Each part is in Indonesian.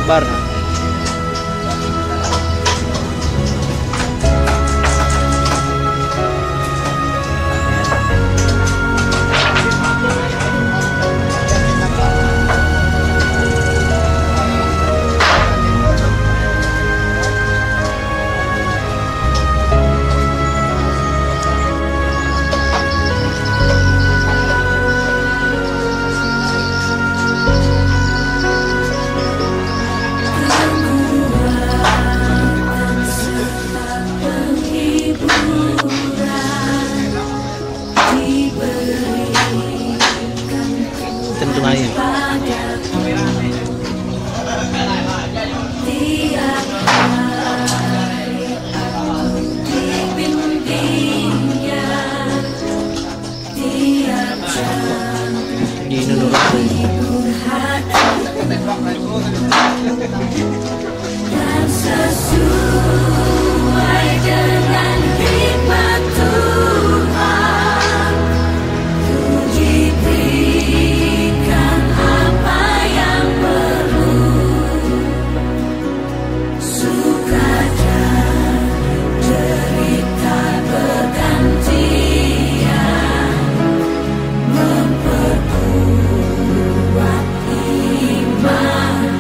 Akbar. Tentu aja. Ini dulu. Dan sesuai dengan hikmat Tuhan, ku diberikan apa yang perlu, suka dan derita bergantian, memperkuat iman.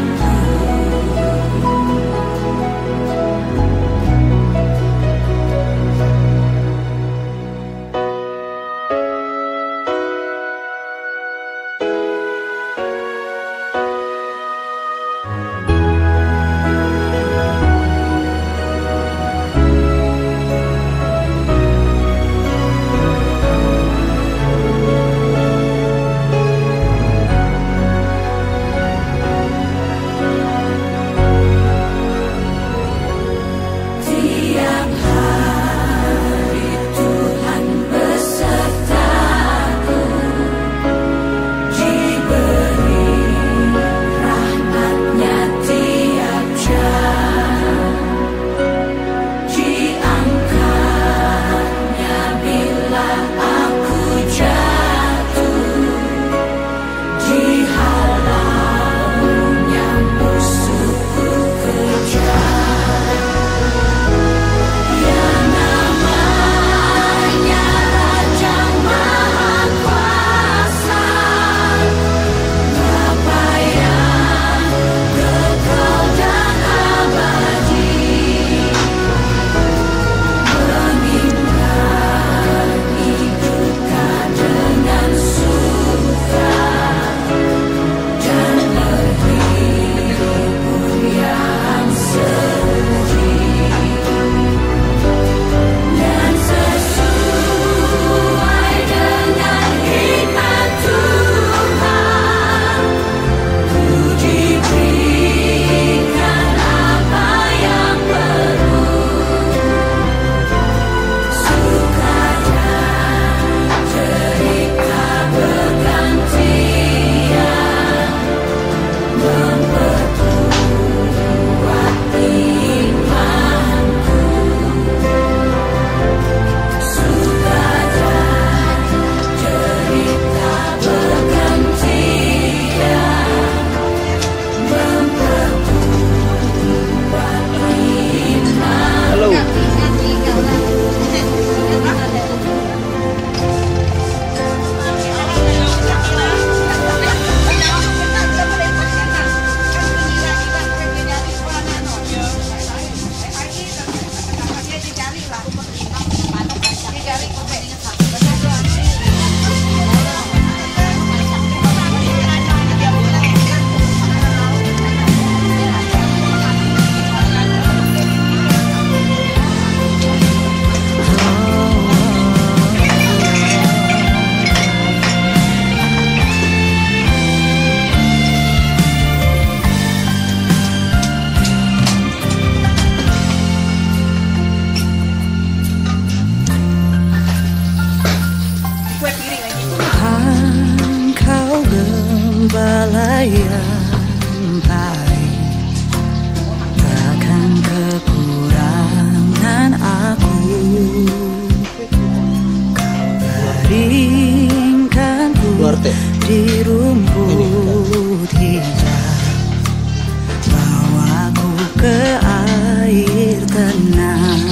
tenang.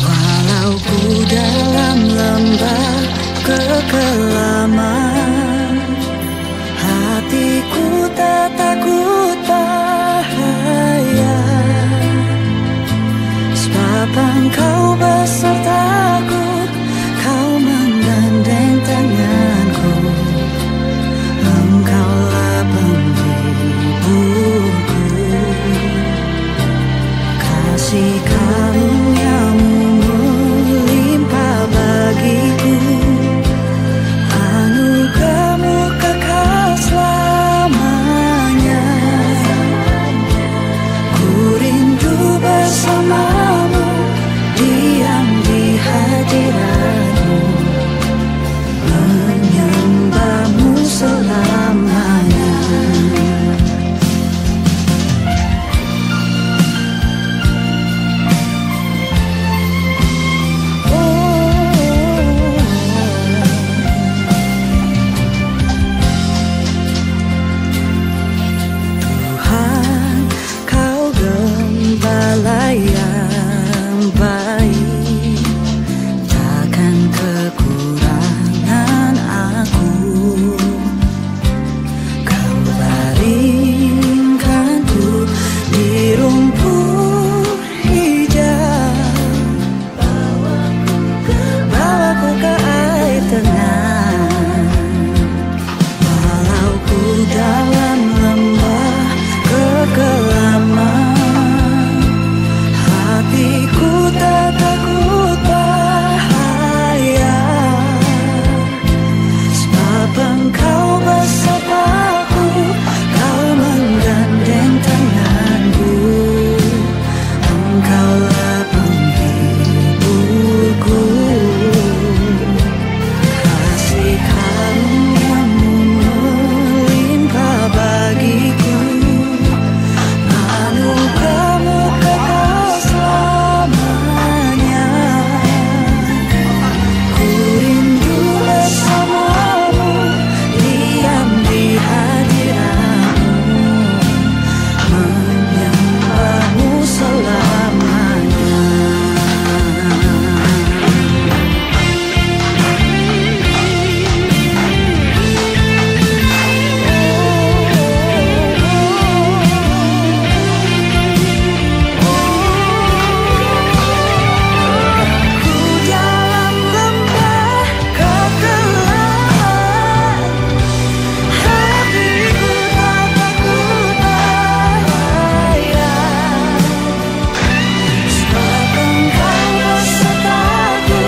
Walau ku dalam lembah kekelaman, hatiku tak takut bahaya, sebab Engkau besertaku, Kau menggandeng tanganku. Engkaulah penghiburku, kasih karunia-Mu melimpah bagiku, anugerah-Mu kekal selamanya. Ku rindu bersama-Mu, diam di hadirat-Mu, menyembah-Mu selamanya. Tuhan, Kau gembala yang baik, takkan kekurangan aku. Kau baringkanku di rumput hijau, bawaku ke air tenang. Walau ku dalam lembah kekelaman, hatiku tak takut bahaya, sebab Engkau besertaku, Kau menggandeng tanganku. Engkaulah penghiburku, kasih karunia-Mu melimpah bagiku, anugerah-Mu kekal selamanya. Ku rindu bersama-Mu, diam di hadirat-Mu, menyembah-Mu selamanya. Ku dalam lembah kekelaman, hatiku tak takut bahaya, sebab Engkau besertaku,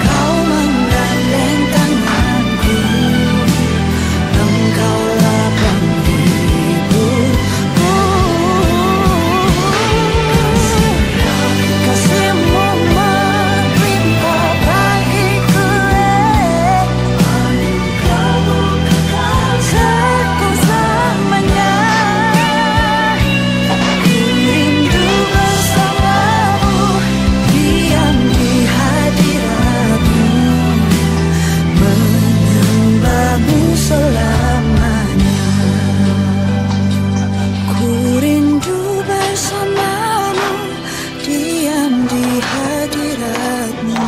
Kau menggandeng tanganku. Engkaulah penghiburku, kasih-Mu melimpah bagiku, anugerah-Mu kekal selamanya. Ku rindu bersama-Mu, diam di hadirat-Mu, menyembah-Mu selamanya. Ku rindu bersama-Mu, diam di hadirat-Mu,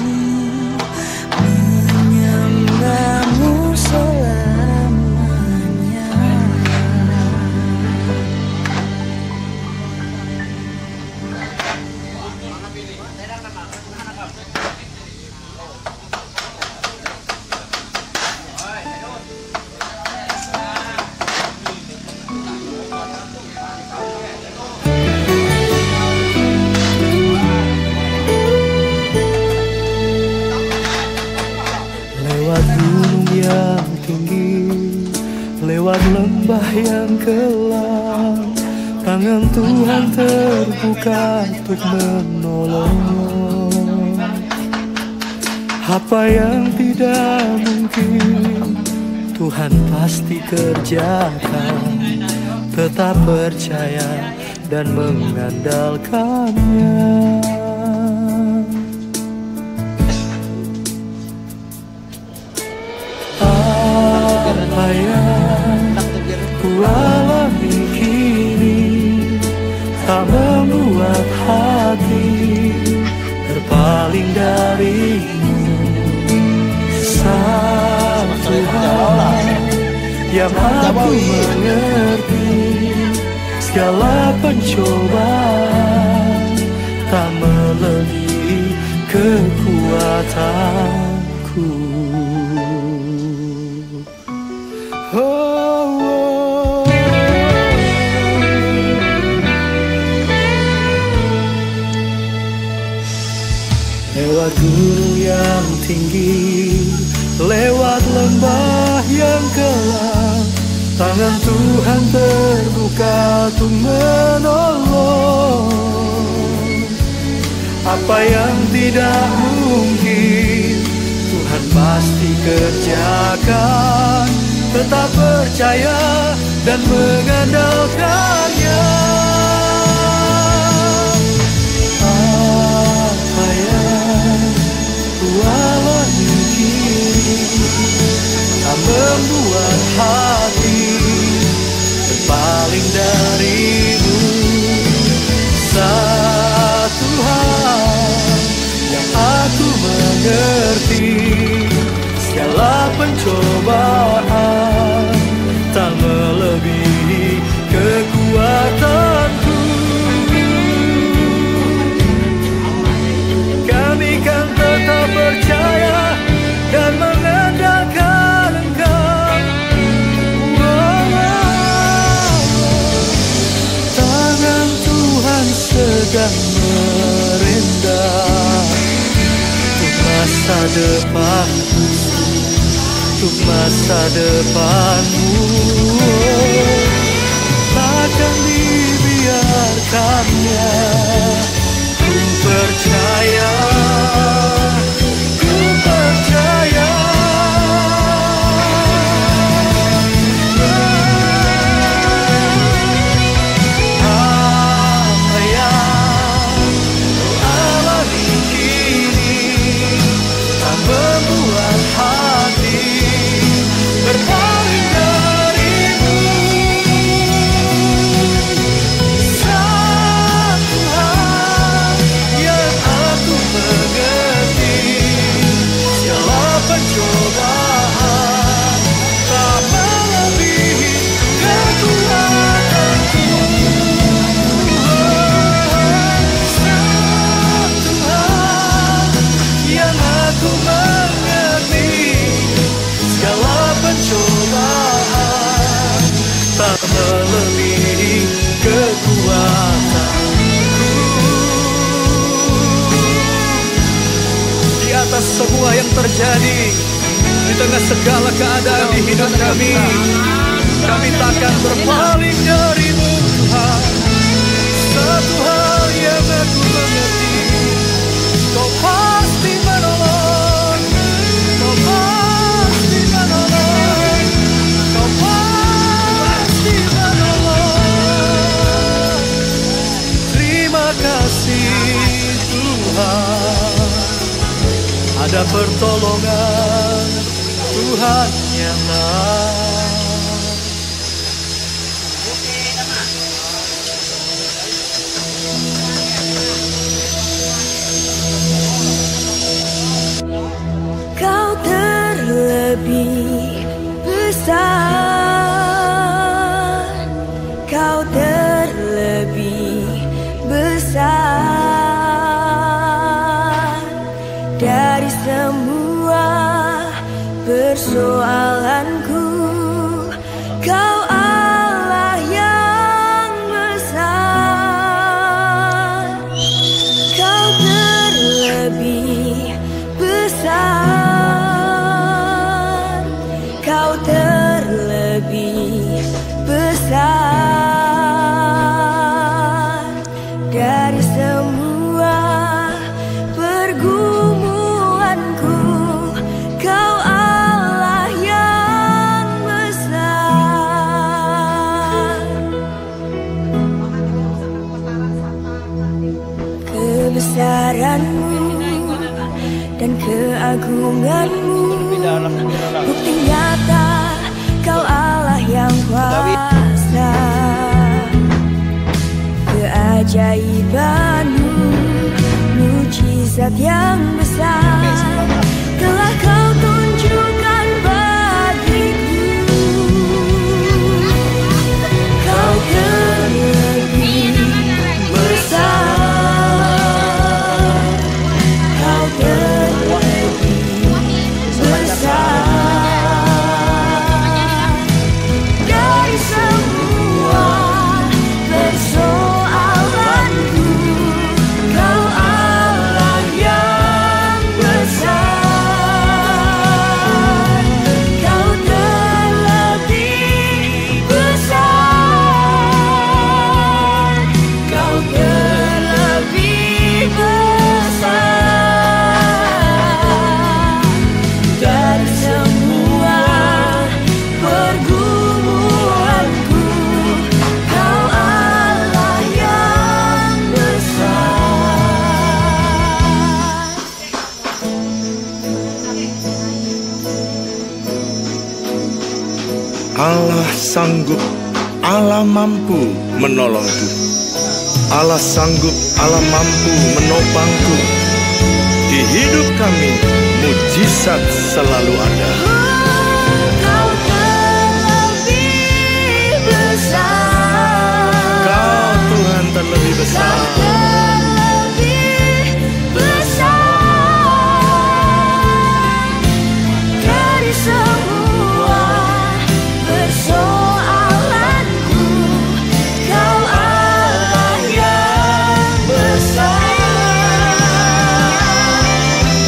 menyembah-Mu selamanya. Lewat gunung yang tinggi, lewat lembah yang kelam, tangan Tuhan terbuka untuk menolong. Apa yang tidak mungkin, Tuhan pasti kerjakan. Tetap percaya dan mengandalkannya. Apa yang ku alami tak membuat hati berpaling darimu. Satu hal yang aku mengerti, segala pencobaan tak melebihi kekuatanku. Lewat gunung yang tinggi, lewat lembah yang gelap, tangan Tuhan terbuka untuk menolong. Apa yang tidak mungkin, Tuhan pasti kerjakan. Tetap percaya dan mengandalkannya. Apa yang ku alami kini tak membuat hati berpaling darimu. Satu hal yang aku mengerti, segala pencobaan tak melebihi kekuatanku. Kami kan tetap percaya dan mengandalkan Engkau. Tangan Tuhan sedang merintah untuk masa depanku, untuk masa depanmu. Takkan dibiarkannya. Ku percaya, ku percaya. Apa yang ku alami kini tak membuat hati berpaling darimu. Satu hal yang aku mengerti, segala pencobaan tak melebihi kekuatanku. Satu hal yang aku mengerti, segala pencobaan tak melebihi kekuatanku. Di atas semua yang terjadi, di tengah segala keadaan di hidup kami takkan berpaling darimu, Tuhan. Satu hal yang aku mengerti, Kau pasti menolong, Kau pasti menolong, Kau pasti menolong. Terima kasih Tuhan, ada pertolongan Tuhan nyata. Kau terlebih besar, Kau terlebih besar dari semua persoalanku. Kau Allah yang besar, Kau terlebih besar, Kau terlebih keajaiban-Mu, mujizat yang besar telah Kau tunjukkan bagiku. Kau terlebih besar, Kau terlebih besar dari semua persoalanku. Kau Allah yang besar, Kau terlebih besar, Kau terlebih besar dari semua pergumulanku. Kau Allah yang besar. Allah sanggup, Allah mampu menolongku. Allah sanggup, Allah mampu menopangku. Di hidup kami, mujizat selalu ada. Kau terlebih besar, Kau Tuhan terlebih besar. Kau terlebih besar dari semua persoalanku. Kau Allah yang besar,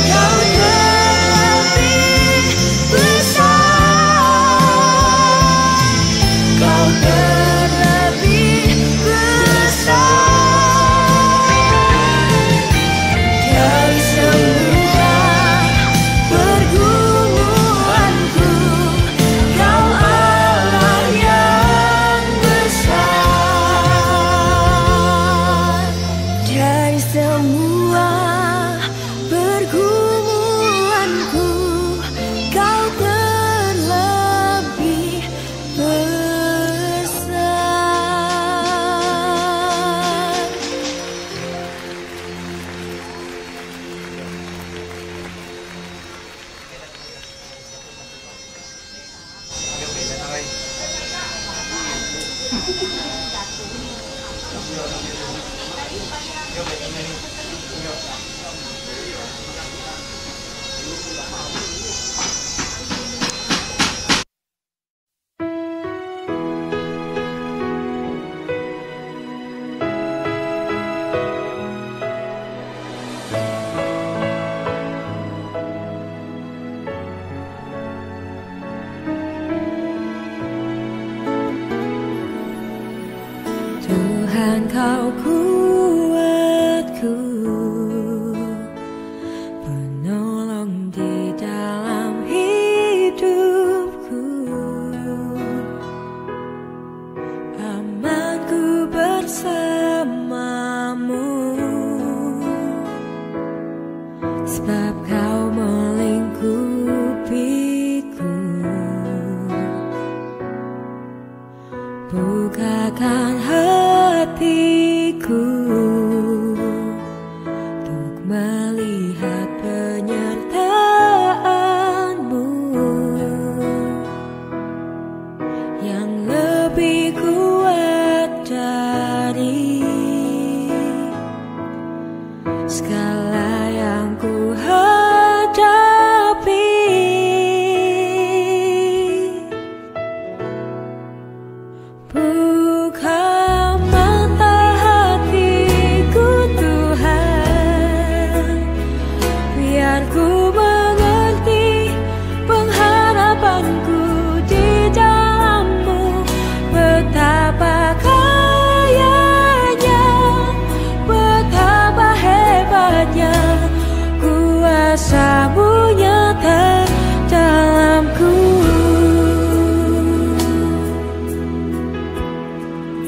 Kau terlebih besar, Kau terlebih besar dari semua pergumulanku. Kau Allah yang besar dari semua pergumulanku. Kau terlebih besar. Tuhan, Kau kuatku, penolong di dalam hidupku, amanku bersamamu, sebab Kau melingkupiku. Bukakan hatiku untuk melihat penyertaan-Mu yang lebih kuat dari segala yang ku hadapi. Buka mata hatiku Tuhan, biar ku mengerti pengharapanku di dalam-Mu. Betapa kayanya, betapa hebatnya kuasa-Mu nyata dalamku.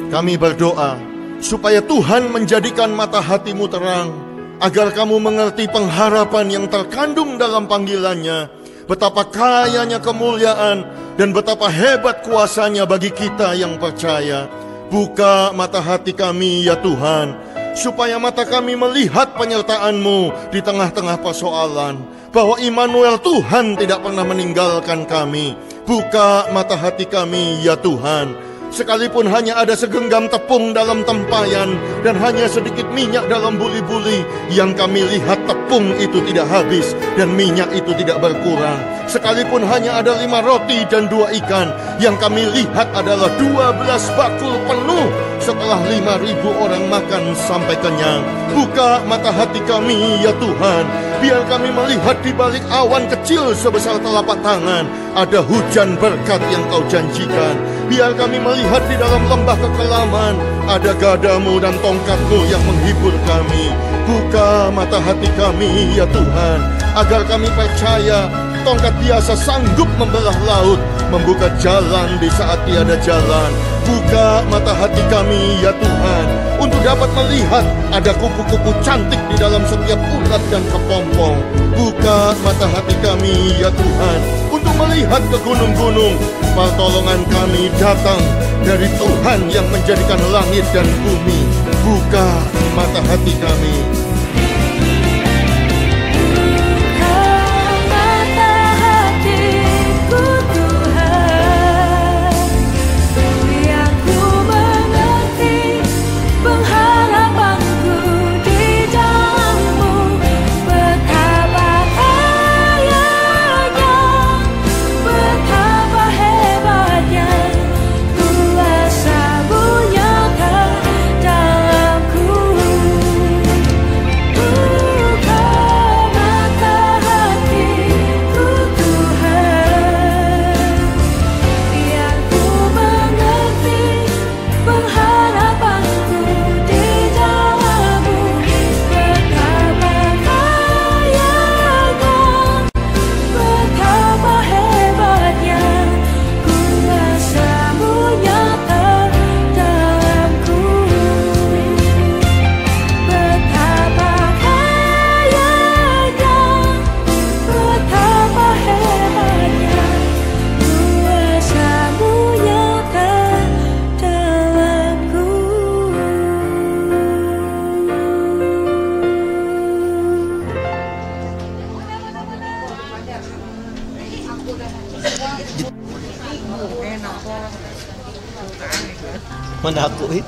Kami berdoa supaya Tuhan menjadikan mata hatimu terang, agar kamu mengerti pengharapan yang terkandung dalam panggilannya, betapa kayanya kemuliaan dan betapa hebat kuasanya bagi kita yang percaya. Buka mata hati kami ya Tuhan, supaya mata kami melihat penyertaan-Mu di tengah-tengah persoalan, bahwa Immanuel Tuhan tidak pernah meninggalkan kami. Buka mata hati kami ya Tuhan. Sekalipun hanya ada segenggam tepung dalam tempayan dan hanya sedikit minyak dalam buli-buli, yang kami lihat tepung itu tidak habis dan minyak itu tidak berkurang. Sekalipun hanya ada 5 roti dan 2 ikan, yang kami lihat adalah 12 bakul penuh setelah 5.000 orang makan sampai kenyang. Buka mata hati kami ya Tuhan. Biar kami melihat di balik awan kecil sebesar telapak tangan ada hujan berkat yang Kau janjikan. Biar kami melihat di dalam lembah kekelaman ada gadamu dan tongkatmu yang menghibur kami. Buka mata hati kami ya Tuhan, agar kami percaya tongkat biasa sanggup membelah laut, membuka jalan di saat tiada jalan. Buka mata hati kami ya Tuhan, untuk dapat melihat ada kupu-kupu cantik di dalam setiap ulat dan kepompong. Buka mata hati kami ya Tuhan, untuk melihat ke gunung-gunung. Pertolongan kami datang dari Tuhan yang menjadikan langit dan bumi. Buka mata hati kami. Mana aku ini?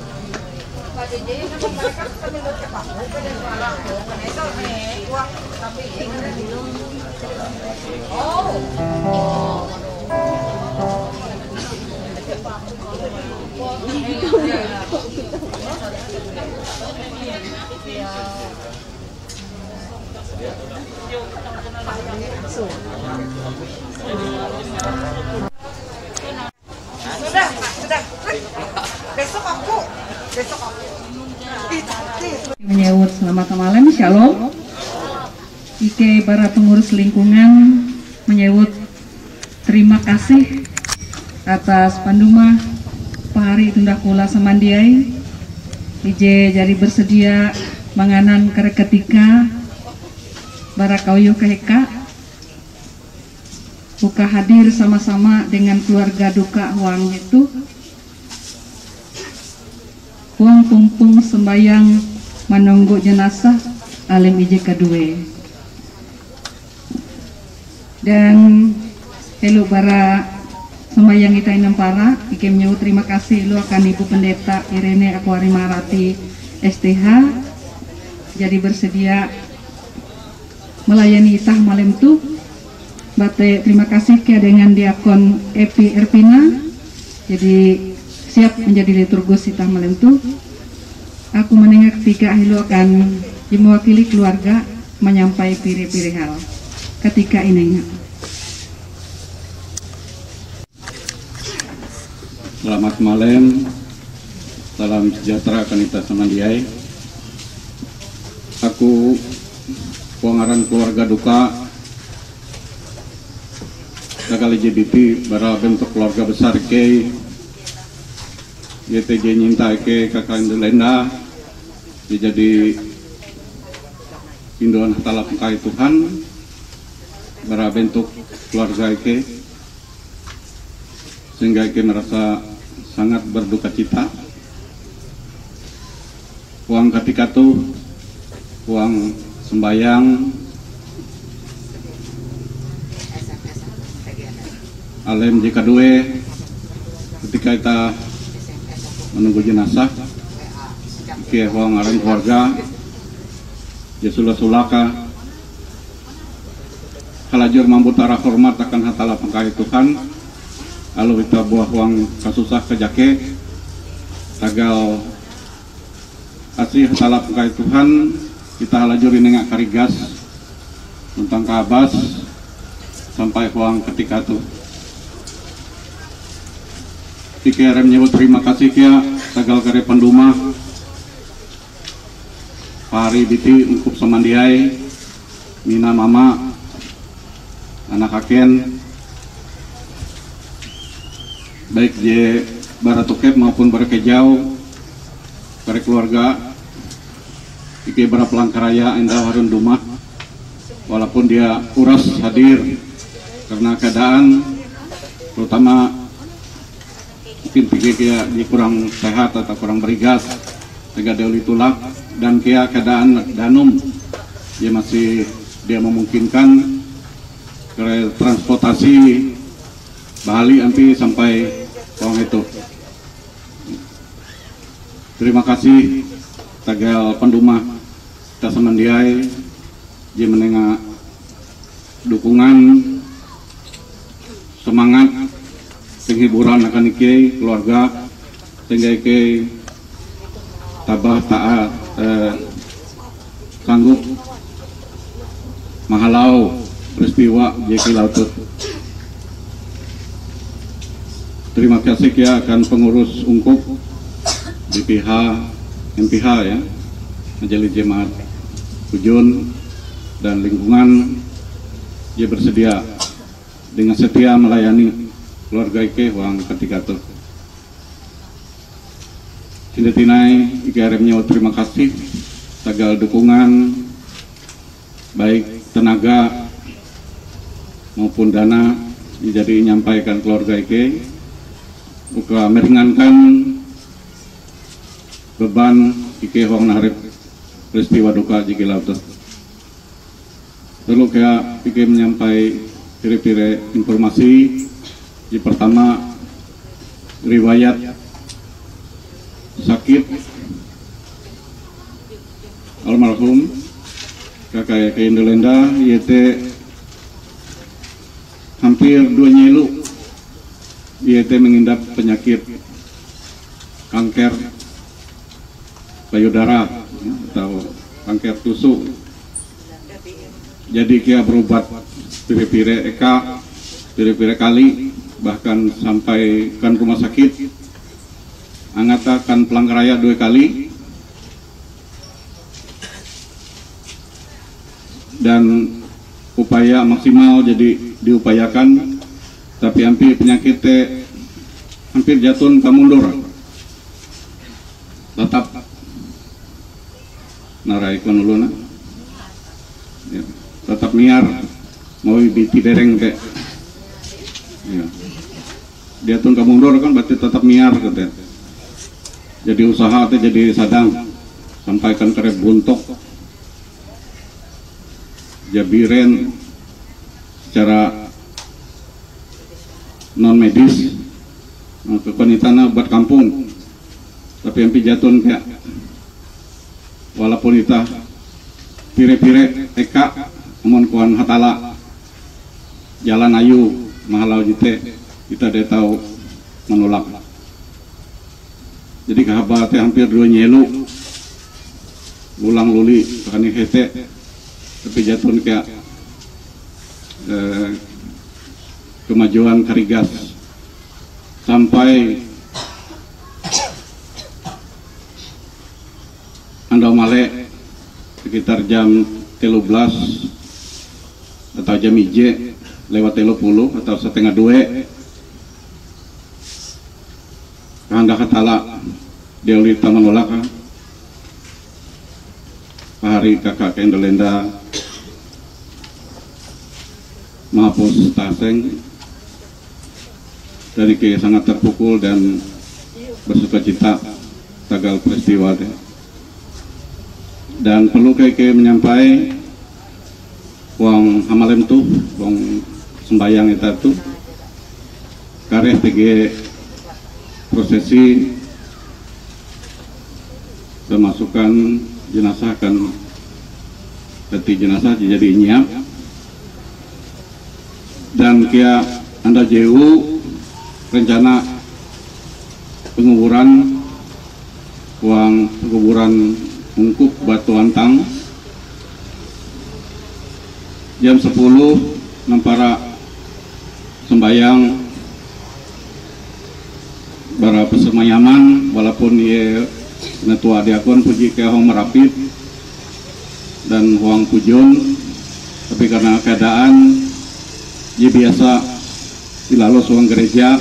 Menyebut selamat malam, shalom. Ike para pengurus lingkungan menyebut terima kasih atas panduma Pahari Tundah Kula Samandiai. Ije jadi bersedia menganan ketika barakauyu keheka buka hadir sama-sama dengan keluarga duka Huang itu Huang pumpung sembayang menunggu jenazah alim ije kedua. Dan elu para sembayang kita inampara ike menyebut terima kasih lu akan Ibu Pendeta Irene Akwari Marati STH jadi bersedia melayani itah malam tu. Bate terima kasih ke dengan diakon Epi Erpina jadi siap menjadi liturgus itah malam tu. Aku mendengar ketika Ahlu akan mewakili keluarga menyampai piri-piri hal ketika ini. Selamat malam, salam sejahtera kanita samandiai. Aku pengaran keluarga duka Kakali JBP bara bentuk keluarga besar ke YTG nyinta ke kakak Indolenda jadi Induan Hatala Pengkai Tuhan bara bentuk keluarga ke sehingga ke merasa sangat berduka cita uang ketika tuh uang sembayang alem jika dua ketika kita menunggu jenazah kia uang aran keluarga Yesulah sulaka halajur mampu tara hormat akan hatala pangkai Tuhan lalu kita buah uang kasusah kejake tagal asih hatala pangkai Tuhan kita halajur nengak karigas tentang kabas sampai uang ketika tuh IKRM nyebut terima kasih kia tagal kare pendumah Pari Biti Ungkup Samandiai Mina Mama anak Haken baik je Baratukep maupun Barakejau kare keluarga Iki Bara Pelangkaraya Endah Harun Dumah walaupun dia uras hadir karena keadaan terutama mungkin pikir dia kurang sehat atau kurang berigas sehingga deuli tulak dan kia keadaan danum dia memungkinkan ke transportasi Bali ampi sampai uang itu. Terima kasih tagal pendumah kita Samandiai dia menengah dukungan semangat penghiburan akan Ike keluarga sehingga Ike tabah taat sanggup mahalau peristiwa Jeki Lautut. Terima kasih ya akan pengurus Ungkup BPH MPH ya Majelis Jemaat Ujun dan lingkungan dia bersedia dengan setia melayani keluarga Ike uang ketika itu. Sindetinai IKRM-nya terima kasih tagal dukungan baik tenaga maupun dana jadi menyampaikan keluarga Ike buka meringankan beban Ike uang naharip peristiwa duka Jeki Lautut. Perlu kayak Ike menyampaikan pire-pire informasi. Yang pertama riwayat sakit almarhum kakak Indolenda yaitu hampir 2 nyelu yaitu mengidap penyakit kanker payudara atau kanker tusuk. Jadi kia berobat pire-pire pire-pire kali bahkan sampai kan rumah sakit angatakan Pelangkaraya 2 kali dan upaya maksimal jadi diupayakan tapi hampir penyakit hampir jatun kamundur tetap narai konuluna ya, tetap miar mau biti dereng teh ya. Dia tun kamundur kan berarti tetap miar gitu. Jadi usaha teh jadi sadang sampaikan kere buntok jabiren secara non medis kekonitana buat kampung tapi yang pijatun kayak walaupun kita pire-pire eka amun kuan hatala jalan ayu mahalau jite kita dia tahu menolak. Jadi kahabat hampir 2 nyelu ulang luli kani hete tapi jatun kayak kemajuan karigas sampai Andau Male sekitar jam 13 atau jam IJ lewat 30 atau setengah 2 kehendak hatala dia ulita menolak hari kakak Indolenda mahapus taseng dari ke sangat terpukul dan bersuka cita tagal peristiwa deh. dan perlu kayak menyampai uang hamalem tuh uang sembayang itu kareh TG prosesi pemasukan jenazah kan peti jenazah jadi nyiap dan kia anda jauh rencana penguburan uang penguburan ungkup batu antang jam 10 nampara sembayang bara pesemayaman walaupun ye netua diakon puji ke hong merapit dan huang pujon, tapi karena keadaan ye biasa dilalos uang gereja,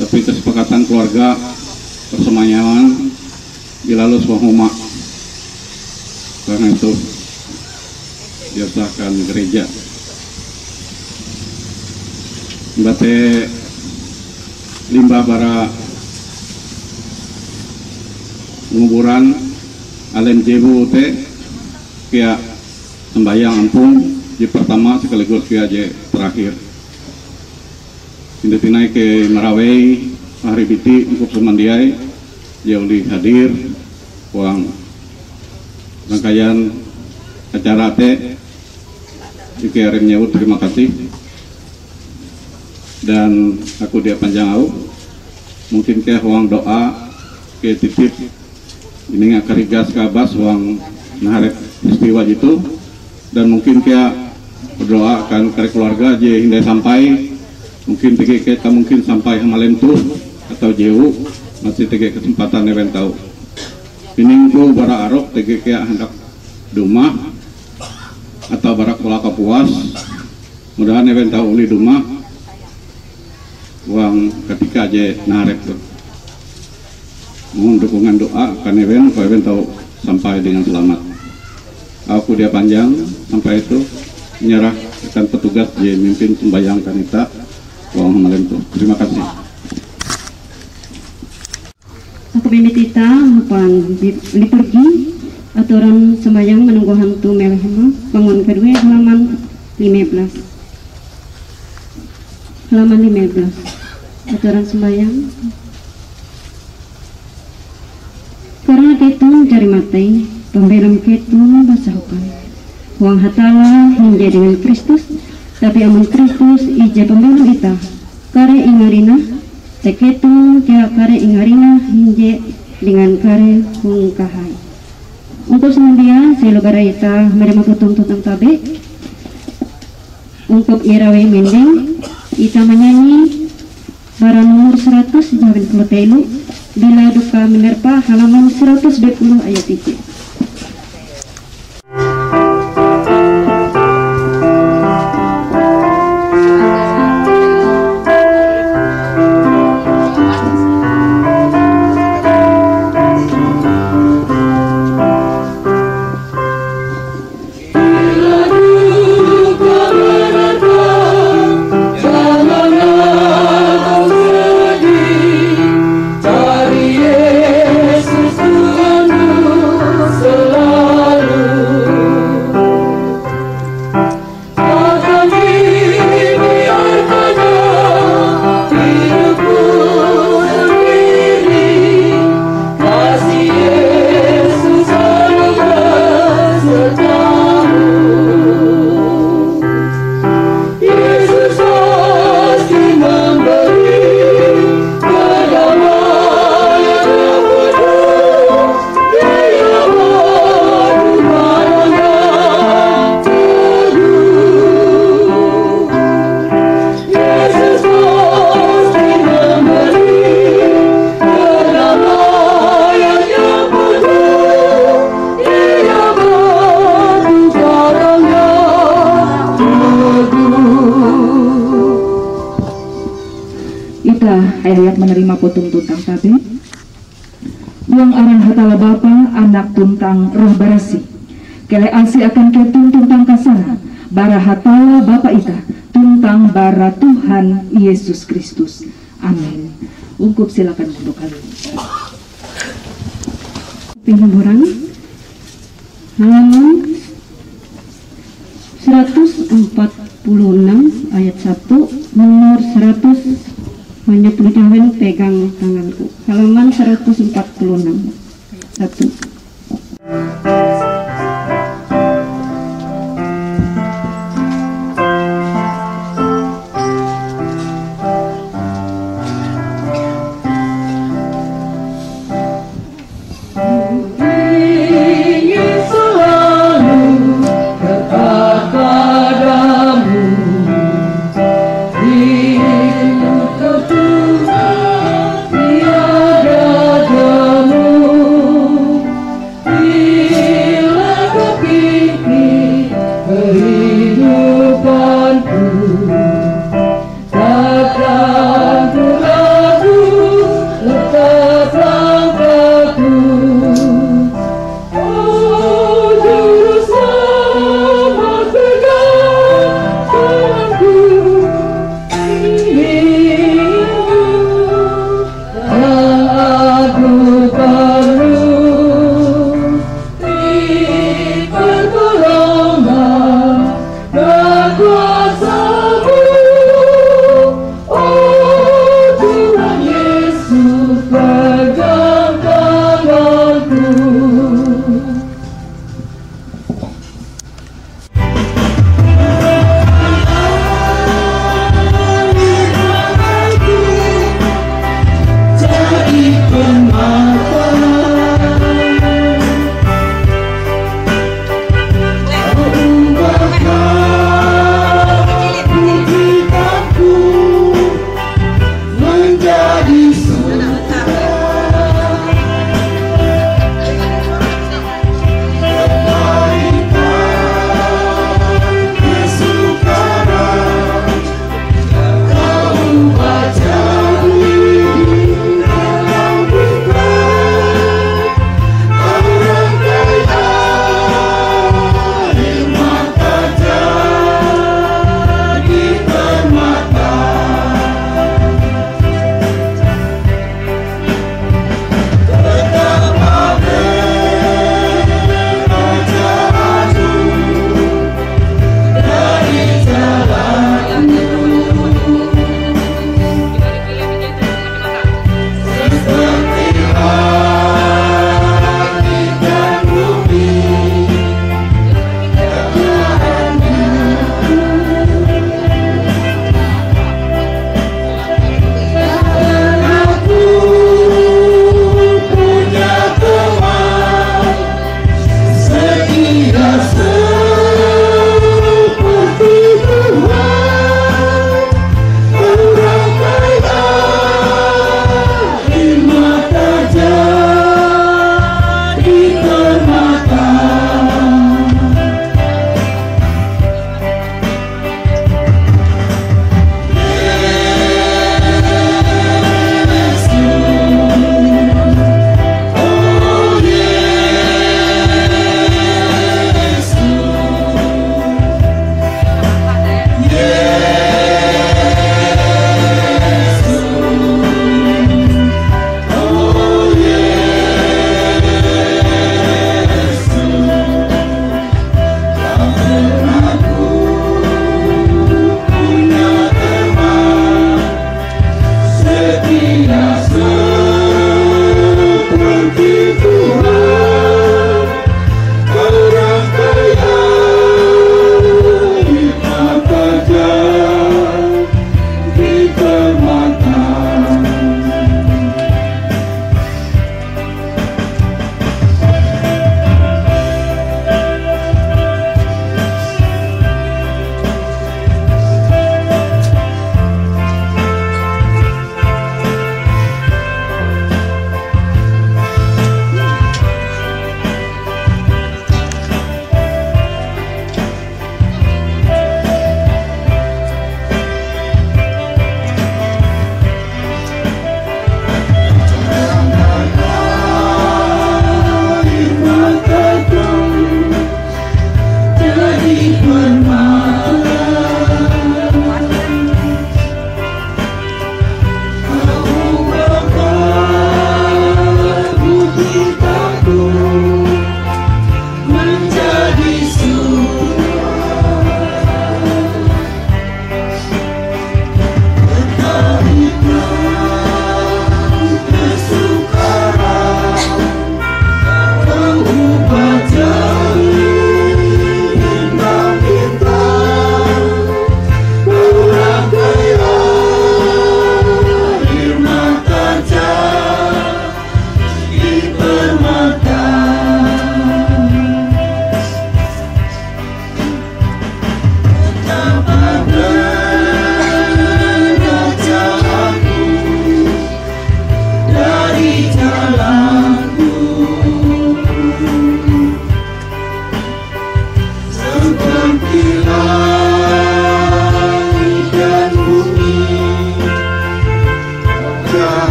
tapi kesepakatan keluarga persemayaman dilalos uang rumah karena itu diusahakan gereja bate limbah bara penguburan Alem Jebu teh kia sembayang ampung di pertama sekaligus kia je terakhir tinai ke Merawai hari biti untuk semandiai jauh hadir uang rangkaian acara teh juga remnya terima kasih dan aku dia panjang au mungkin ke uang doa ke titip ini nggak kerigas kabas uang naharep peristiwa itu dan mungkin kayak berdoa akan kare keluarga je hindai sampai mungkin tege kita mungkin sampai hamalem tuh atau jauh masih tege kesempatan event tahu ini tuh bara arok tege kayak hendak dumah atau barak pola kapuas mudahan event tahu uli dumah uang ketika aja naharep tuh mohon dukungan doa kan event tahu sampai dengan selamat. Aku dia panjang sampai itu menyerahkan petugas di mimpin sembayang kanita uang hamalem tuh. Terima kasih. Aku mimitita mupan liturgi aturan sembayang menunggu hantu melehema bangun kedua halaman 15 aturan sembayang karena ketun cari matai pembelum ketun basahukan uang hatala hingga dengan Kristus tapi amun Kristus ija pembelum kita kare ingarina teketun kia kare ingarina hingga dengan kare hungkahai untuk semuanya saya logara ita merema putung tutang tabe untuk irawe mending ita menyanyi bara nomor 100 jalan pelotelu bila duka menerpa halaman 120 ayat 3. Ayat menerima putung tuntang tabe buang aran hatala bapa anak tuntang roh barasi kele asi akan ketun tuntang kasana bara hatala bapa ita tuntang bara Tuhan Yesus Kristus amin. Ungkup silakan untuk kalian penghiburan halaman 146 ayat 1, nomor 100, hanya perlu dihawen pegang tanganku. Halaman 146 ayat 1. Tiada temu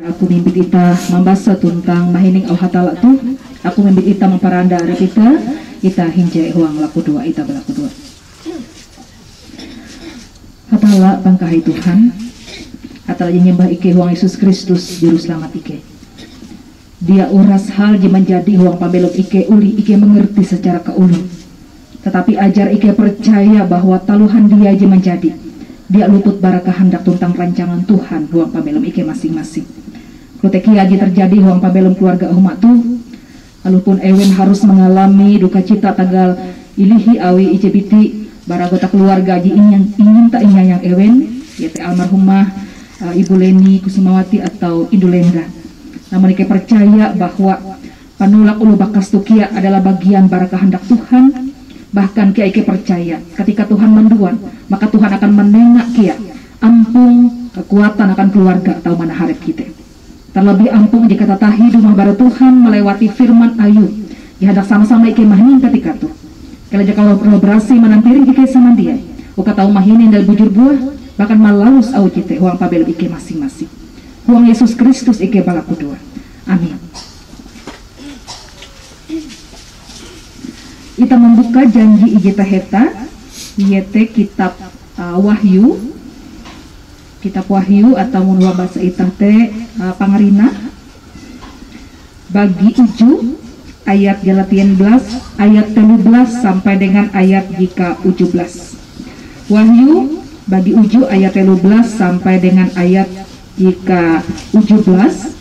Aku mimpi ita membasa tentang mahining au hatala tu. Aku mimpi ita memparanda arep ita hinje huang laku dua ita berlaku dua. Hatala pangkahi Tuhan. Hatala nyembah ike huang Yesus Kristus juru selamat ike. Dia uras hal je menjadi huang pambelok ike uli ike mengerti secara keulun. Tetapi ajar ike percaya bahwa taluhan dia je menjadi. Dia luput barakah hendak tentang rancangan Tuhan huang pambelom ike masing-masing. Kuteki aja terjadi huang pambelom keluarga umat tu. Walaupun ewen harus mengalami duka cita tagal ilihi awi ijebiti baragota keluarga aja ingin tak yang ewen yaitu almarhumah Ibu Leni Kusumawati atau Indulendra. Namun ike percaya bahwa panulak ulu bakas tukia adalah bagian barakah hendak Tuhan. Bahkan kia ike percaya ketika Tuhan menduan maka Tuhan akan menengak kia ampung kekuatan akan keluarga atau mana harap kita. Terlebih ampung jika tatahi rumah baru Tuhan melewati firman Ayub. Ya hendak sama-sama ike mahinin ketika tu. Kalau jika kolaborasi menampiring ike sama dia. Uka tahu mahinin dan bujur buah bahkan malawus au cite huang pabel ike masing-masing. Huang Yesus Kristus ike balaku dua. Amin. Kita membuka janji ijeta heta yaitu kitab Wahyu. Kitab Wahyu atau munwa bahasa itah teh pangarina bagi 7 ayat 18 ayat 13 sampai dengan ayat jika 17. Wahyu bagi 7 ayat 13 sampai dengan ayat jika 17.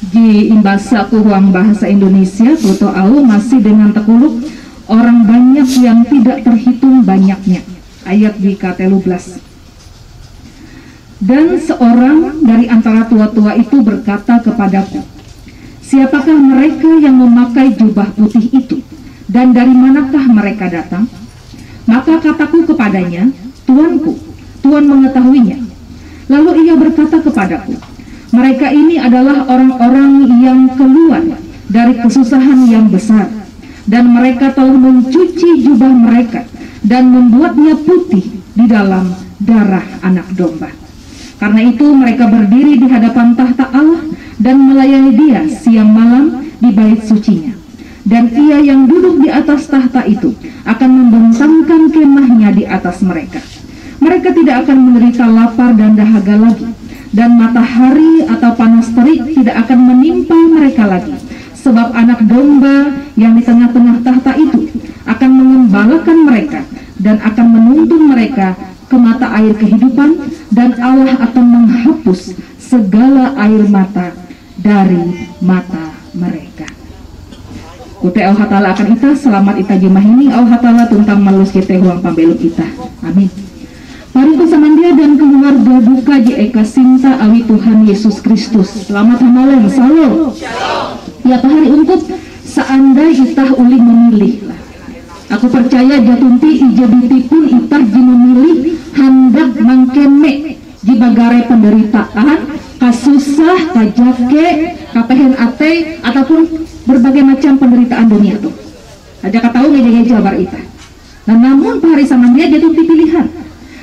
Di imbasa ruang bahasa Indonesia foto au masih dengan tekuluk orang banyak yang tidak terhitung banyaknya ayat jika 13. Dan seorang dari antara tua-tua itu berkata kepadaku, siapakah mereka yang memakai jubah putih itu dan dari manakah mereka datang? Maka kataku kepadanya, Tuanku, Tuan mengetahuinya. Lalu ia berkata kepadaku, mereka ini adalah orang-orang yang keluar dari kesusahan yang besar dan mereka telah mencuci jubah mereka dan membuatnya putih di dalam darah anak domba. Karena itu mereka berdiri di hadapan tahta Allah dan melayani dia siang malam di bait sucinya. Dan ia yang duduk di atas tahta itu akan membentangkan kemahnya di atas mereka. Mereka tidak akan menderita lapar dan dahaga lagi. Dan matahari atau panas terik tidak akan menimpa mereka lagi. Sebab anak domba yang di tengah-tengah tahta itu akan mengembalakan mereka dan akan menuntun mereka ke mata air kehidupan, dan Allah akan menghapus segala air mata dari mata mereka. Kute au hatala akan ita selamat ita jemahini au hatala tentang malus kita huang pambelum ita. Amin. Mari kusamandia dan keluarga duka je eka sinta awi Tuhan Yesus Kristus. Selamat malam, salam. Ya hari ungkup seandai itah uli memilih. Aku percaya jatunti ijabiti pun itah ji memilih hendak mangkeme di bagare penderitaan, kasusah, kajake, kapehen ate, ataupun berbagai macam penderitaan dunia tuh. Aja katahu ngejaga jabar itah. Nah namun hari sama dia jatunti pilihan.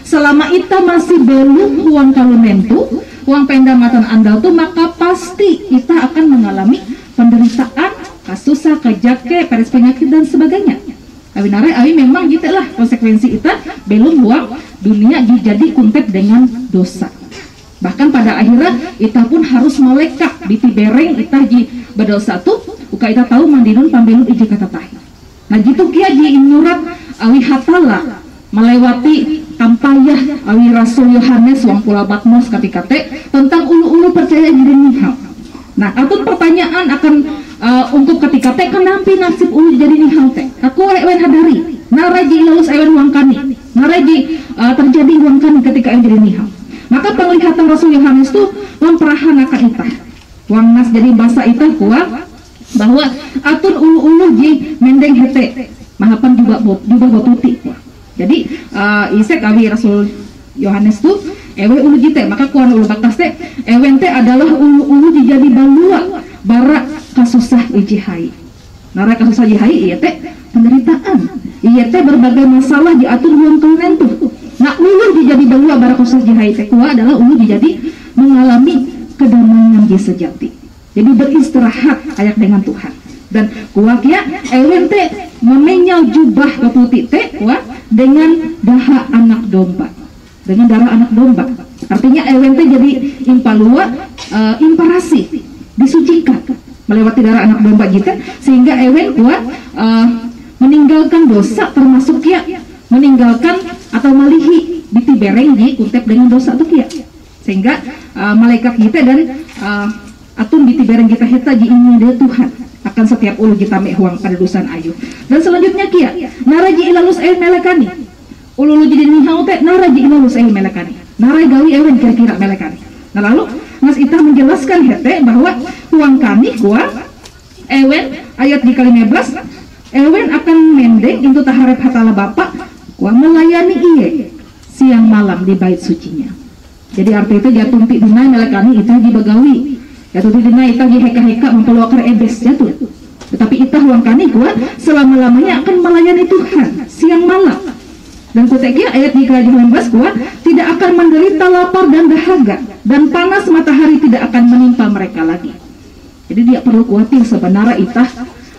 Selama ita masih belum uang kalunen tuh, uang pendamatan andal tuh, maka pasti ita akan mengalami penderitaan, kasusah, kajake, peres penyakit dan sebagainya. Awi memang gitu lah konsekuensi ita belum uang dunia jadi kuntep dengan dosa. Bahkan pada akhirnya ita pun harus melekak di tibereng ita ji berdosa tuh, uka ita tahu mandinun pambelun iji kata tahi. Nah gitu kia ji inyurat awi hatala melewati kampayah awi Rasul Yohanes wang pula Patmos katikate tentang ulu-ulu percaya diri nihau. Nah, atun pertanyaan akan untuk ketika teh kenampi nasib ulu jadi nihau teh. Aku ewen hadari, naraji lulus ewen uang kani, naraji terjadi uang kani ketika ewen jadi nihau. Maka penglihatan Rasul Yohanes itu memperahanakan itah. Uang nas jadi bahasa itah kuat bahwa atun ulu-ulu ji mendeng hete, mahapan juga botuti. Jadi isek awi Rasul Yohanes tuh ewe ulu jite, maka kuan ulu bakas teh ewen teh adalah ulu jadi balua bara kasusah ijihai. Nara kasusah ijihai iya teh penderitaan, iya teh berbagai masalah diatur huang tulen tuh. Nah ulu jadi balua bara kasusah ijihai teh kuat adalah ulu jadi mengalami kedamaian je sejati. Jadi beristirahat ayak dengan Tuhan. Dan kuak ya ewen teh memenyal jubah putih teh kuak dengan daha anak domba. Dengan darah anak domba. Artinya ewen teh jadi impalua imparasi, disucikan melewati darah anak domba kita, sehingga ewen kuat meninggalkan dosa, termasuk ya meninggalkan atau melihi biti bereng di kuntep dengan dosa tuh ya, sehingga malaikat kita dan atun biti bereng kita heta ji ini dia Tuhan akan setiap ulu kita huang pada dosan ayu. Dan selanjutnya kia naraji ilalus el melekani ulu jadi nihau teh naraji ilalus el melekani narai gawi ewen kira-kira melekani. Nah lalu Mas Ita menjelaskan hete bahwa huang kami kuat ewen ayat di kali 15 ewen akan mendeng itu taharep hatala Bapak kuat melayani iye siang malam di bait sucinya. Jadi arti itu jatumpi dinai melekani itu dibagawi jatumpi dinai itu heka-heka mempeluakar ebes jatuh. Tetapi ita huang kami kuat selama-lamanya akan melayani Tuhan siang malam. Dan kutekia ayat di kali 19 kuat tidak akan menderita lapar dan dahaga dan panas matahari tidak akan menimpa mereka lagi. Jadi dia perlu khawatir sebenarnya itah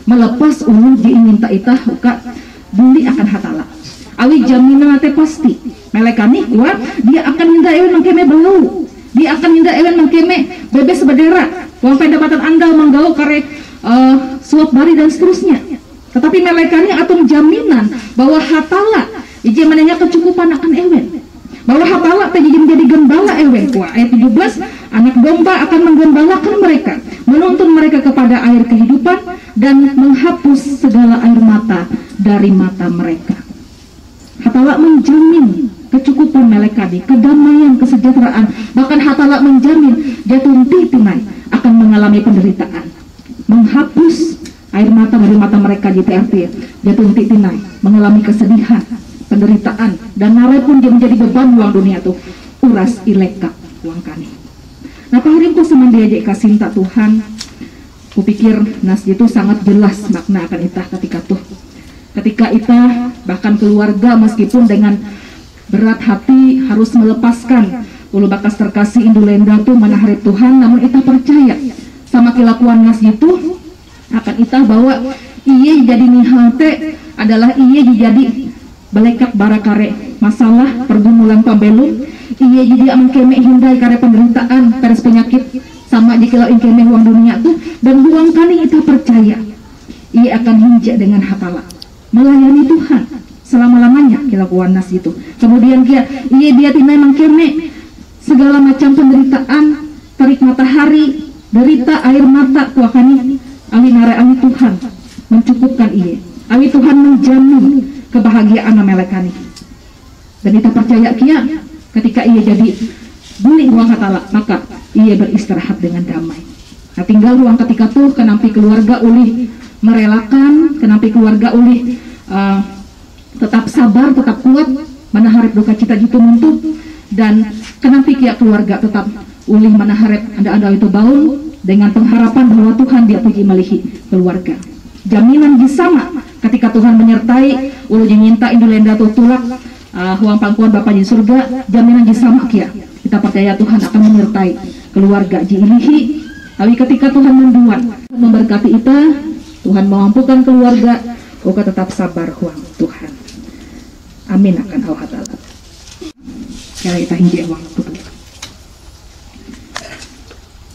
melepas ulun diingin tak itah uka buli akan hatala. Awi jaminan teh pasti melekani kuat dia akan minta ewen mengkeme bau. Dia akan minta ewen mengkeme bebes berdera. Wong pendapatan andal manggau kare suap bari dan seterusnya. Tetapi melekani atau jaminan bahwa hatala ije menanya kecukupan akan ewen. Bahwa hatala teh jadi gembala ewen. Ayat 17 anak domba akan menggembalakan mereka, menuntun mereka kepada air kehidupan dan menghapus segala air mata dari mata mereka. Hatala menjamin kecukupan melekani, kedamaian, kesejahteraan. Bahkan hatala menjamin jatuh tinai akan mengalami penderitaan, menghapus air mata dari mata mereka. JTRT jatuh tinai mengalami kesedihan, penderitaan, dan narai pun dia menjadi beban uang dunia tuh uras ilekak uang kani. Nah paharimku semandia jeka cinta Tuhan, kupikir nas itu sangat jelas makna akan itah ketika itah bahkan keluarga meskipun dengan berat hati harus melepaskan ulu bakas terkasih indulenda tuh manaharip Tuhan, namun itah percaya sama kelakuan nas itu akan itah bahwa iye jadi nihate adalah iye jadi balekat barakare masalah pergumulan pambelum iye jadi amkeme hindai kare penderitaan peres penyakit sama jika ingkeme uang dunia tuh, dan uang kani itah percaya iye akan hinja dengan hatala melayani Tuhan selama-lamanya kelakuan nas itu. Kemudian dia tinai mangkeme segala macam penderitaan, terik matahari, derita air mata kuakani awi nare awi Tuhan mencukupkan iye, awi Tuhan menjamin kebahagiaan melekani. Dan kita percaya kia ketika ia jadi buli uang hatala maka ia beristirahat dengan damai. Nah tinggal ruang ketika tuh kenampi keluarga ulih merelakan, kenampi keluarga ulih tetap sabar, tetap kuat menaharip duka cita jitu muntuh, dan kenampi kia keluarga tetap ulih menaharip anda itu baun dengan pengharapan bahwa Tuhan dia puji melihi keluarga. Jaminan sama ketika Tuhan menyertai ulu minta indulenda tuh tulak huang pangkuan Bapa di surga, jaminan sama kia kita percaya Tuhan akan menyertai keluarga jilihi. Tapi ketika Tuhan memberkati kita, Tuhan memampukan keluarga, oka tetap sabar huang Tuhan. Amin akan Allah Ta'ala. Ya kita hinji uang tubuh.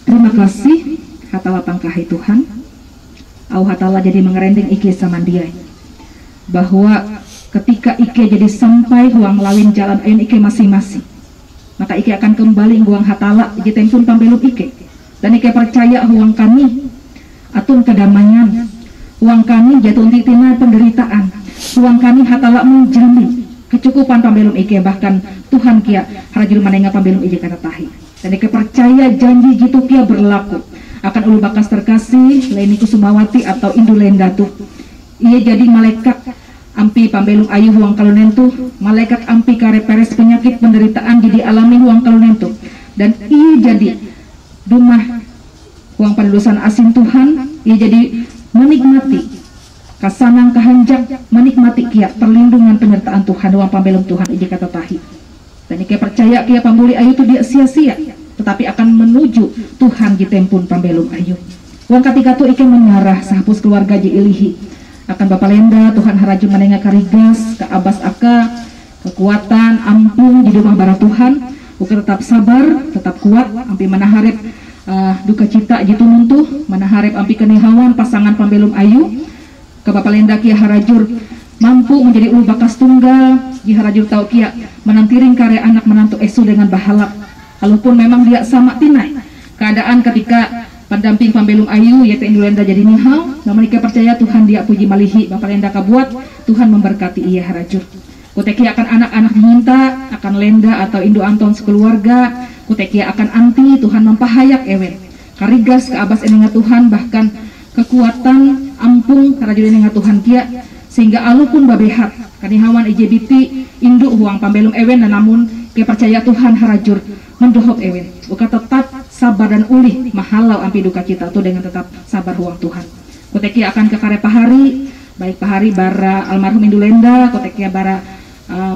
Terima kasih hatala pangkahi Tuhan. Allah Ta'ala jadi mengerendeng Ike sama dia bahwa ketika Ike jadi sampai huang lawin jalan ayun Ike masing-masing, maka Ike akan kembali huang hatala jitempun pambelum Ike, dan Ike percaya huang kami atun kedamaian, huang kami jatuh titina penderitaan, huang kami hatala menjamin kecukupan pambelum Ike, bahkan Tuhan kia harajul manenga pambelum Ike kata tahi. Dan Ike percaya janji jitu kia berlaku akan ulu bakas terkasih Leni Kusumawati atau indulenda tuh. Ia jadi malaikat ampi pambelum ayu huang kalunentu, malaikat ampi kare peres penyakit penderitaan jadi alami huang kalunentu, dan ia jadi dumah huang padusan asin Tuhan. Ia jadi menikmati kasanang kahanjak, menikmati kia perlindungan penyertaan Tuhan huang pambelum Tuhan ije kata tahi. Dan ia percaya kia pambuli ayu itu dia sia-sia, tetapi akan menuju Tuhan ditempun pambelum ayu. Wong ketika tu ike mengarah sahpus keluarga ji ilihi akan Bapak Lenda Tuhan haraju menengah karigas ke abas aka kekuatan ampun di rumah bara Tuhan uke tetap sabar tetap kuat ampi menaharip duka cita jitu muntuh menaharip ampi kenehawan pasangan pambelum ayu ke Bapak Lenda kia harajur mampu menjadi ulu bakas tunggal ji harajur tau kia menantiring karya anak menantu esu dengan bahalap walaupun memang dia sama tinai keadaan ketika pendamping pambelum ayu yaitu Indulenda jadi nihau namun ika percaya Tuhan dia puji malihi Bapak Lenda kabuat Tuhan memberkati ia harajur kuteki akan anak-anak diminta akan Lenda atau Indu Anton sekeluarga kuteki akan anti Tuhan mempahayak ewen karigas ke abas enenga Tuhan bahkan kekuatan ampung harajur enenga Tuhan kia sehingga alupun babehat kanihawan IJBT induk huang pambelum ewen dan namun kia percaya Tuhan harajur mendohop ewen uka tetap sabar dan ulih mahalau ampi duka cita tu dengan tetap sabar huang Tuhan kuteki akan ke kare pahari baik pahari bara almarhum Indulenda kuteki bara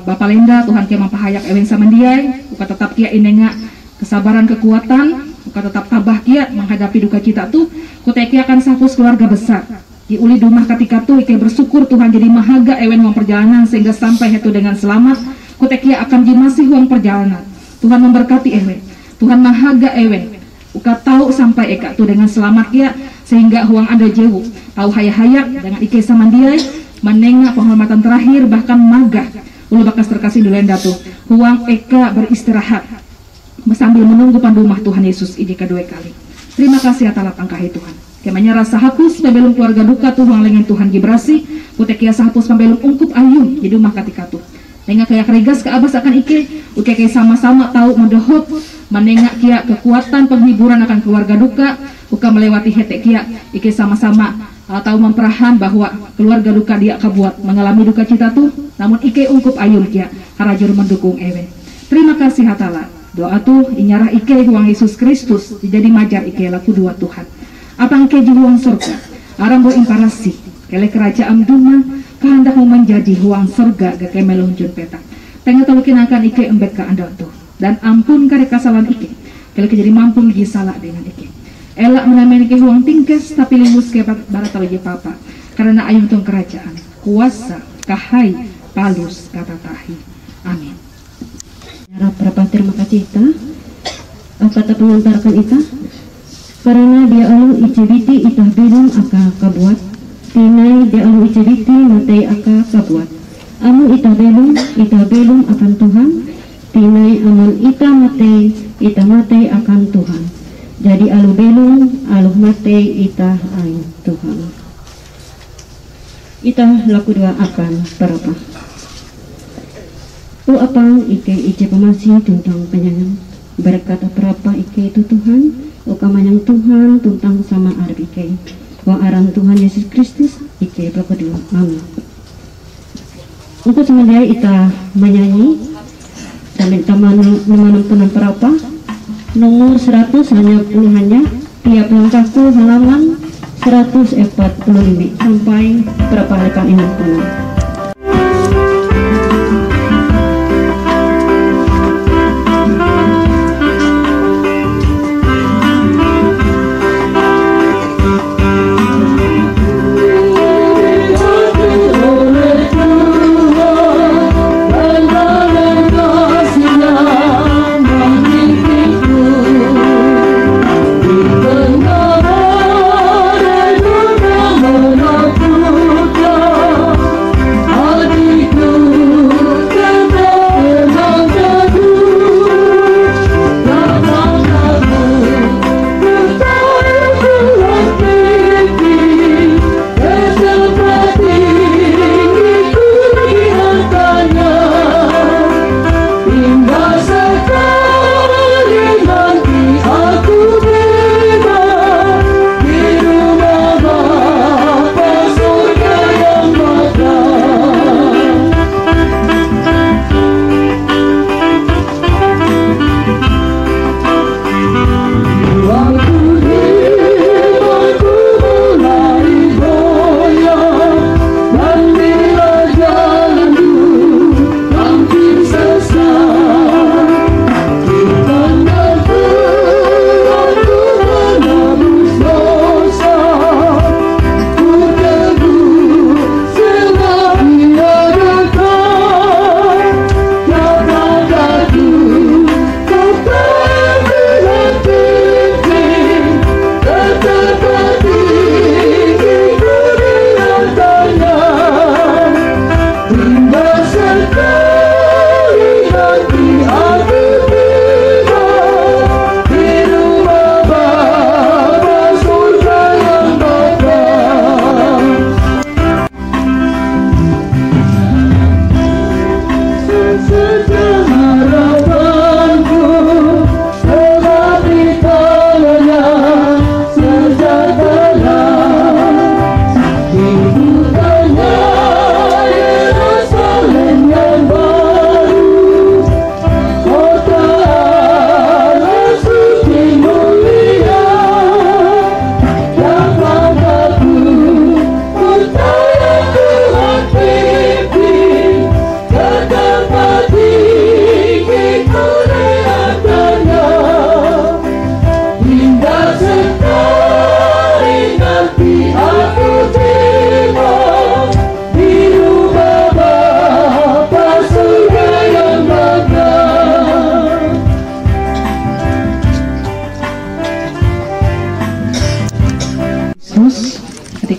Bapak Lenda Tuhan kia mampahayak ewen samandiai uka tetap kia inenga kesabaran kekuatan uka tetap tabah kia menghadapi duka cita tu kuteki akan sahpus keluarga besar diuli dumah ketika tu ike bersyukur Tuhan jadi mahaga ewen huang perjalanan sehingga sampai itu dengan selamat kuteki akan jimasih huang perjalanan Tuhan memberkati ewen Tuhan mahaga ewen uka tahu sampai eka tu dengan selamat kia sehingga huang ada jauh tahu hayak-hayak dengan ike samandiai menengah penghormatan terakhir bahkan magah ulu bakas terkasih Indulenda tu huang eka beristirahat sambil menunggu pandumah Tuhan Yesus ini kedua kali. Terima kasih atas langkah Tuhan kemanya rasa hapus pambelum keluarga duka tu huang lengen Tuhan gibrasi putek kia sahapus pambelum ungkup ayun di rumah ketika tu nengak kayak regas ke abas akan ike uke kayak sama-sama tahu mendohop menengak kia kekuatan penghiburan akan keluarga duka uka melewati hetek kia ike sama-sama tahu memperahan bahwa keluarga duka dia kabuat mengalami duka cita tuh namun ike ungkup ayun kia harajur mendukung ewen. Terima kasih hatala doa tuh inyarah ike huang Yesus Kristus jadi majar ike laku dua Tuhan apang ike juang surga arang imparasi kele kerajaan duma kehendakmu menjadi huang surga gak melunjun petak tengah talukin akan ike embek ke anda tuh dan ampun kare kesalahan ike kele jadi mampu lagi salah dengan ike elak menamen ike huang tingkes tapi lulus ke barat tahu papa karena ayung tung kerajaan kuasa kahai palus kata tahi amin. Berapa terima kasih ita kata pengantarkan ita karena dia alu IJBT ita belum aka kabuat tinai dia alu IJBT matei aka kabuat amu ita belum akan Tuhan tinai amun ita matei akan Tuhan jadi alu belum alu matei ita ain Tuhan ita laku dua akan berapa apang ike ije pemasih tentang penyangan berkata berapa ike itu Tuhan kamanyang Tuhan tentang sama arep ike wa arang Tuhan Yesus Kristus ike berkedua amin. Untuk sementara kita menyanyi sambil taman memanampunan berapa nomor 100 hanya puluhannya tiap langkahku halaman 145 sampai berapa rekan ini pulang. Thank you.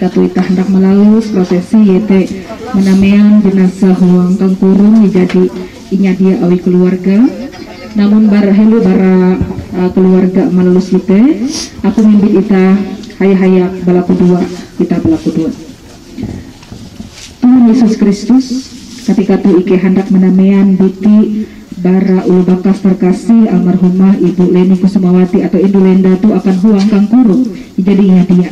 ketika tuita hendak melalus prosesi yaitu menamean jenazah huang kangkurung jadi inya dia awi keluarga. Namun helu bara keluarga melalus yaitu aku mimpin ita haya balaku dua kita balaku dua. Tuhan Yesus Kristus ketika tu ike hendak menamean biti bara ulu bakas terkasih almarhumah Ibu Leni Kusumawati atau Ibu Lenda tu akan huang kangkurung jadinya dia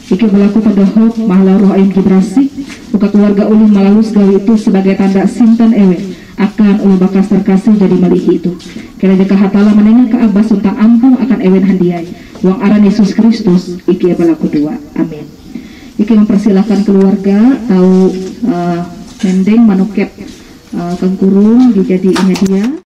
ike berlaku pada hok mahla roh ayam kibrasi buka keluarga ulu melalus gawi itu sebagai tanda sinten ewe akan ulu bakas terkasih jadi malihi itu kira jika hatala menengah ke abas untang ampung akan ewen handiai uang aran Yesus Kristus ike berlaku dua amin. Ike mempersilahkan keluarga tahu mendeng manukep kangkurung dijadinya dia.